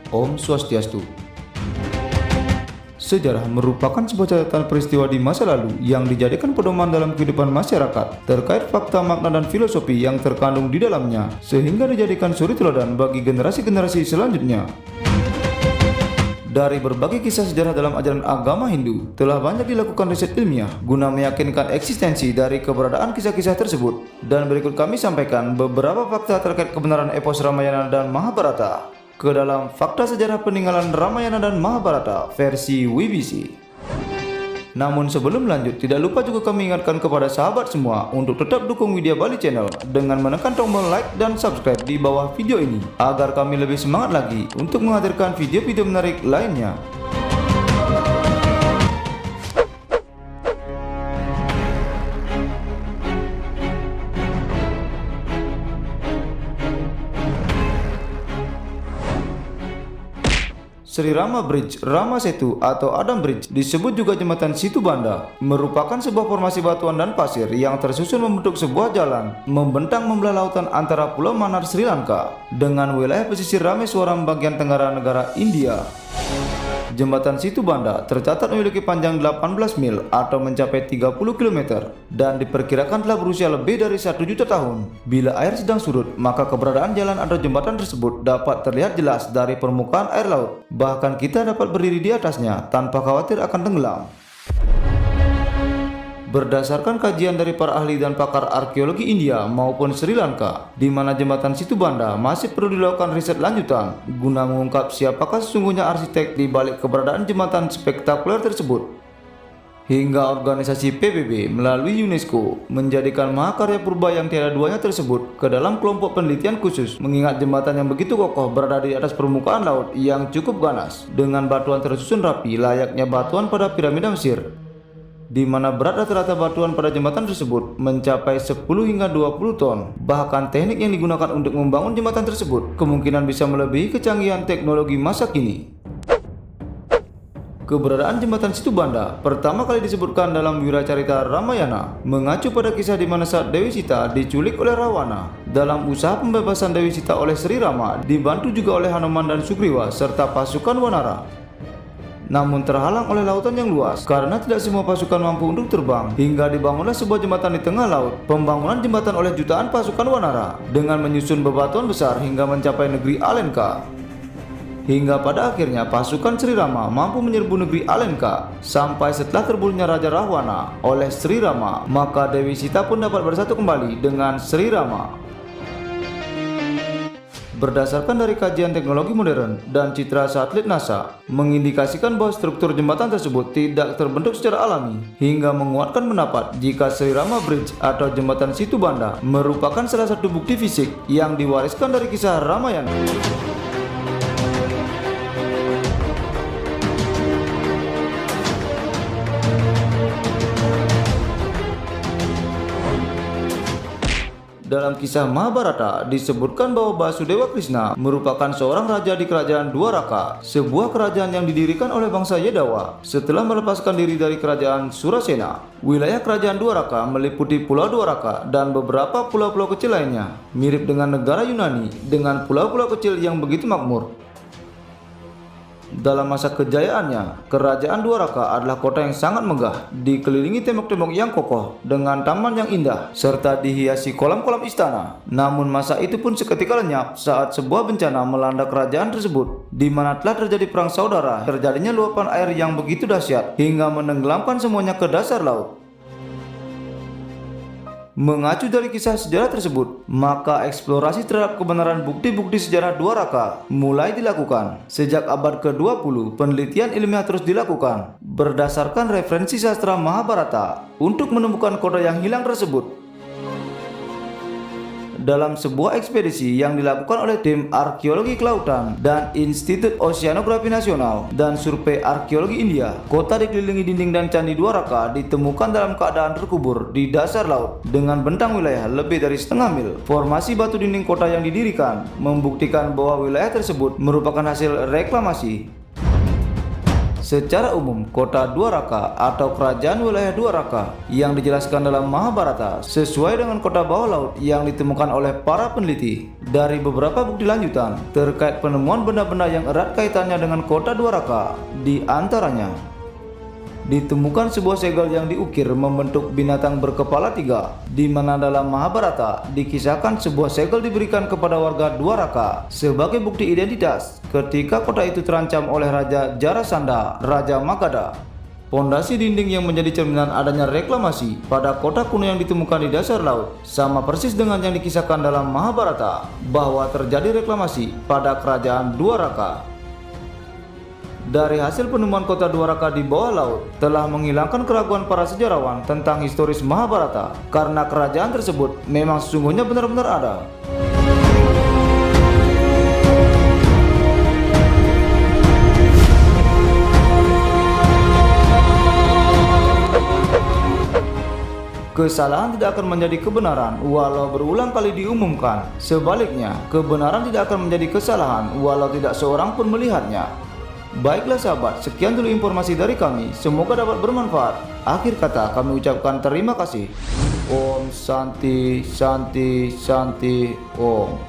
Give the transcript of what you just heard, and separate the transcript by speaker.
Speaker 1: Om Swastiastu. Sejarah merupakan sebuah catatan peristiwa di masa lalu yang dijadikan pedoman dalam kehidupan masyarakat terkait fakta, makna, dan filosofi yang terkandung di dalamnya, sehingga dijadikan suri teladan bagi generasi-generasi selanjutnya. Dari berbagai kisah sejarah dalam ajaran agama Hindu, telah banyak dilakukan riset ilmiah guna meyakinkan eksistensi dari keberadaan kisah-kisah tersebut. Dan berikut kami sampaikan beberapa fakta terkait kebenaran epos Ramayana dan Mahabharata ke dalam fakta sejarah peninggalan Ramayana dan Mahabharata versi WBC. Namun sebelum lanjut, tidak lupa juga kami ingatkan kepada sahabat semua untuk tetap dukung Widya Bali Channel dengan menekan tombol like dan subscribe di bawah video ini agar kami lebih semangat lagi untuk menghadirkan video-video menarik lainnya. Sri Rama Bridge, Rama Setu atau Adam Bridge, disebut juga jembatan Situ Banda, merupakan sebuah formasi batuan dan pasir yang tersusun membentuk sebuah jalan membentang membelah lautan antara Pulau Mannar Sri Lanka dengan wilayah pesisir Rameswaram bagian tenggara negara India. Jembatan Situ Banda tercatat memiliki panjang 18 mil atau mencapai 30 km dan diperkirakan telah berusia lebih dari 1 juta tahun. Bila air sedang surut, maka keberadaan jalan atau jembatan tersebut dapat terlihat jelas dari permukaan air laut. Bahkan kita dapat berdiri di atasnya tanpa khawatir akan tenggelam. Berdasarkan kajian dari para ahli dan pakar arkeologi India maupun Sri Lanka, di mana jembatan Situ Banda masih perlu dilakukan riset lanjutan guna mengungkap siapakah sesungguhnya arsitek di balik keberadaan jembatan spektakuler tersebut. Hingga organisasi PBB melalui UNESCO menjadikan mahakarya purba yang tiada duanya tersebut ke dalam kelompok penelitian khusus, mengingat jembatan yang begitu kokoh berada di atas permukaan laut yang cukup ganas dengan batuan tersusun rapi layaknya batuan pada piramida Mesir, di mana berat rata-rata batuan pada jembatan tersebut mencapai 10 hingga 20 ton. Bahkan teknik yang digunakan untuk membangun jembatan tersebut kemungkinan bisa melebihi kecanggihan teknologi masa kini. Keberadaan jembatan Situ Banda pertama kali disebutkan dalam Wiracarita Ramayana, mengacu pada kisah di mana saat Dewi Sita diculik oleh Rawana. Dalam usaha pembebasan Dewi Sita oleh Sri Rama, dibantu juga oleh Hanuman dan Sugriwa serta pasukan Wanara. Namun terhalang oleh lautan yang luas karena tidak semua pasukan mampu untuk terbang, hingga dibangunlah sebuah jembatan di tengah laut. Pembangunan jembatan oleh jutaan pasukan Wanara dengan menyusun bebatuan besar hingga mencapai negeri Alenka. Hingga pada akhirnya pasukan Sri Rama mampu menyerbu negeri Alenka. Sampai setelah terbunuhnya Raja Rahwana oleh Sri Rama, maka Dewi Sita pun dapat bersatu kembali dengan Sri Rama. Berdasarkan dari kajian teknologi modern dan citra satelit NASA, mengindikasikan bahwa struktur jembatan tersebut tidak terbentuk secara alami, hingga menguatkan pendapat jika Sri Rama Bridge atau jembatan Situ Banda merupakan salah satu bukti fisik yang diwariskan dari kisah Ramayana. Dalam kisah Mahabharata disebutkan bahwa Basudewa Krishna merupakan seorang raja di kerajaan Dwaraka, sebuah kerajaan yang didirikan oleh bangsa Yadawa setelah melepaskan diri dari kerajaan Surasena. Wilayah kerajaan Dwaraka meliputi Pulau Dwaraka dan beberapa pulau-pulau kecil lainnya, mirip dengan negara Yunani dengan pulau-pulau kecil yang begitu makmur. Dalam masa kejayaannya, kerajaan Dwaraka adalah kota yang sangat megah, dikelilingi tembok-tembok yang kokoh dengan taman yang indah serta dihiasi kolam-kolam istana. Namun masa itu pun seketika lenyap saat sebuah bencana melanda kerajaan tersebut, di mana telah terjadi perang saudara. Terjadinya luapan air yang begitu dahsyat hingga menenggelamkan semuanya ke dasar laut. Mengacu dari kisah sejarah tersebut, maka eksplorasi terhadap kebenaran bukti-bukti sejarah Dwaraka mulai dilakukan. Sejak abad ke-20, penelitian ilmiah terus dilakukan berdasarkan referensi sastra Mahabharata untuk menemukan kota yang hilang tersebut. Dalam sebuah ekspedisi yang dilakukan oleh tim arkeologi kelautan dan Institut Oceanografi Nasional dan Survei Arkeologi India, kota dikelilingi dinding dan candi Dwaraka ditemukan dalam keadaan terkubur di dasar laut dengan bentang wilayah lebih dari setengah mil. Formasi batu dinding kota yang didirikan membuktikan bahwa wilayah tersebut merupakan hasil reklamasi. Secara umum, kota Dwaraka atau kerajaan wilayah Dwaraka yang dijelaskan dalam Mahabharata sesuai dengan kota bawah laut yang ditemukan oleh para peneliti. Dari beberapa bukti lanjutan terkait penemuan benda-benda yang erat kaitannya dengan kota Dwaraka, di antaranya ditemukan sebuah segel yang diukir membentuk binatang berkepala 3, di mana dalam Mahabharata dikisahkan sebuah segel diberikan kepada warga Dwaraka sebagai bukti identitas ketika kota itu terancam oleh Raja Jarasandha, Raja Magadha. Pondasi dinding yang menjadi cerminan adanya reklamasi pada kota kuno yang ditemukan di dasar laut sama persis dengan yang dikisahkan dalam Mahabharata bahwa terjadi reklamasi pada kerajaan Dwaraka. Dari hasil penemuan kota Dwaraka di bawah laut telah menghilangkan keraguan para sejarawan tentang historis Mahabharata karena kerajaan tersebut memang sesungguhnya benar-benar ada. Kesalahan tidak akan menjadi kebenaran walau berulang kali diumumkan. Sebaliknya, kebenaran tidak akan menjadi kesalahan walau tidak seorang pun melihatnya. Baiklah sahabat, sekian dulu informasi dari kami, semoga dapat bermanfaat. Akhir kata kami ucapkan terima kasih. Om Santi Santi Santi Om.